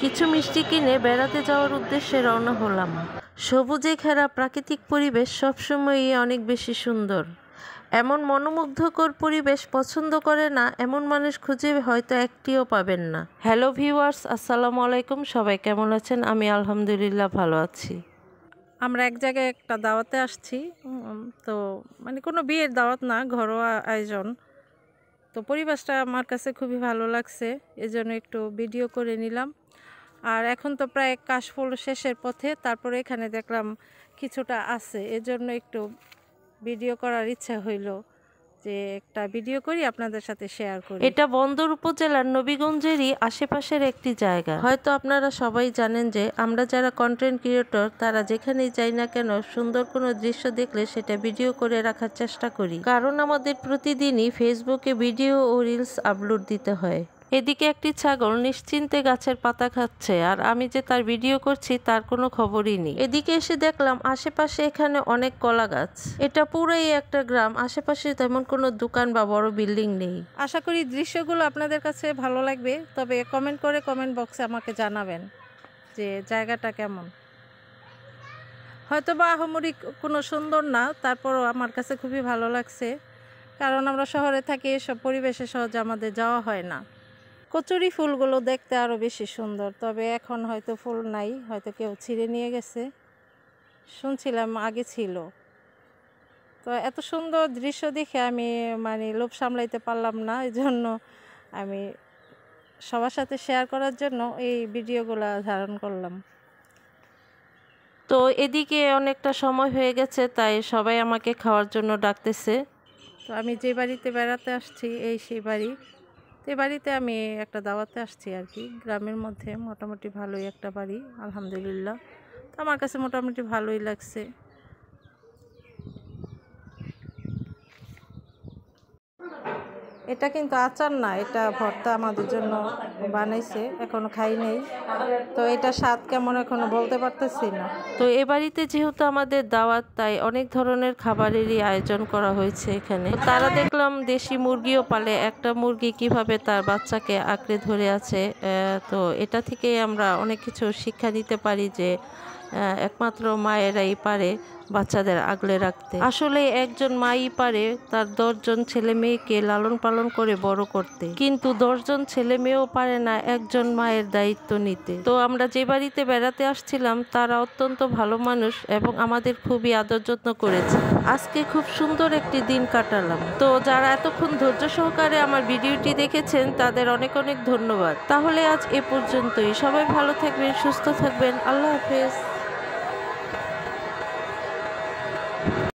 কিছু মিষ্টি কিনে বেড়াতে যাওয়ার উদ্দেশ্যে রওনা হলাম। সবুজে ঘেরা প্রাকৃতিক পরিবেশ সবসময়ই অনেক বেশি সুন্দর। এমন মনোমুগ্ধকর পরিবেশ পছন্দ করে না এমন মানুষ খুঁজে হয়তো একটিও পাবেন না। হ্যালো ভিউয়ার্স, আসসালামু আলাইকুম। সবাই কেমন আছেন? আমি আলহামদুলিল্লাহ ভালো আছি। আমরা এক জায়গায় একটা দাওয়াতে আসছি, তো কোনো বিয়ের দাওয়াত না, ঘরোয়া আয়োজন। তো পরিবেশটা আমার কাছে খুবই ভালো লাগছে, এজন্য একটু ভিডিও করে নিলাম। আর এখন তো প্রায় কাশফুল শেষের পথে, তারপরে এখানে দেখলাম কিছুটা আছে, এজন্য একটু ভিডিও করার ইচ্ছা হইল যে একটা ভিডিও করি আপনাদের সাথে শেয়ার করি। এটা বন্দর উপজেলার নবীগঞ্জেরই আশেপাশের একটি জায়গা। হয়তো আপনারা সবাই জানেন যে আমরা যারা কন্টেন্ট ক্রিয়েটর তারা যেখানেই যাই না কেন সুন্দর কোনো দৃশ্য দেখলে সেটা ভিডিও করে রাখার চেষ্টা করি, কারণ আমাদের প্রতিদিনই ফেসবুকে ভিডিও ও রিলস আপলোড দিতে হয়। এদিকে একটি ছাগল নিশ্চিন্তে গাছের পাতা খাচ্ছে, আর আমি যে তার ভিডিও করছি তার কোনো খবরই নেই। এদিকে এসে দেখলাম আশেপাশে এখানে অনেক কলা গাছ। এটা পুরাই একটা গ্রাম, আশেপাশে তেমন কোনো দোকান বা বড় বিল্ডিং নেই। আশা করি দৃশ্যগুলো আপনাদের কাছে ভালো লাগবে, তবে কমেন্ট বক্সে আমাকে জানাবেন যে জায়গাটা কেমন। হয়তো বা আহামরি কোনো সুন্দর না, তারপরও আমার কাছে খুবই ভালো লাগছে, কারণ আমরা শহরে থাকি, এসব পরিবেশে সহজে আমাদের যাওয়া হয় না। কচুরি ফুলগুলো দেখতে আরও বেশি সুন্দর, তবে এখন হয়তো ফুল নাই, হয়তো কেউ ছিঁড়ে নিয়ে গেছে, শুনছিলাম আগে ছিল। তো এত সুন্দর দৃশ্য দেখে আমি লোভ সামলাইতে পারলাম না, এই জন্য আমি সবার সাথে শেয়ার করার জন্য এই ভিডিওগুলো ধারণ করলাম। তো এদিকে অনেকটা সময় হয়ে গেছে, তাই সবাই আমাকে খাওয়ার জন্য ডাকতেছে। তো আমি যে বাড়িতে বেড়াতে আসছি সেই বাড়ি। তো বাড়িতে আমি একটা দাওয়াতে আসছি আর কি, গ্রামের মধ্যে মোটামুটি ভালোই একটা বাড়ি আলহামদুলিল্লাহ। তো আমার কাছে মোটামুটি ভালোই লাগছে। এটা কিন্তু আচার না, এটা ভর্তা আমাদের জন্য বানাইছে, এখনো খাই নেই, তো এটা স্বাদ কেমন এখনো বলতে পারতেছি না। তো এ বাড়িতে যেহেতু আমাদের দাওয়াত, তাই অনেক ধরনের খাবারেরই আয়োজন করা হয়েছে এখানে। তারা দেখলাম দেশি মুরগিও পালে, একটা মুরগি কিভাবে তার বাচ্চাকে আঁকড়ে ধরে আছে। তো এটা থেকেই আমরা অনেক কিছু শিক্ষা নিতে পারি যে একমাত্র মায়েরাই পারে বাচ্চাদের আগলে রাখতে। আসলে একজন মাই পারে তার 10 জন ছেলে মেয়েকে লালন পালন করে বড় করতে, কিন্তু 10 জন ছেলে মেয়েও পারে না একজন মায়ের দায়িত্ব নিতে। তো আমরা যে বাড়িতে বেড়াতে আসছিলাম তারা অত্যন্ত ভালো মানুষ এবং আমাদের খুবই আদর যত্ন করেছে। আজকে খুব সুন্দর একটি দিন কাটালাম। তো যারা এতক্ষণ ধৈর্য সহকারে আমার ভিডিওটি দেখেছেন তাদের অনেক অনেক ধন্যবাদ। তাহলে আজ এ পর্যন্তই। সবাই ভালো থাকবেন, সুস্থ থাকবেন। আল্লাহ হাফেজ।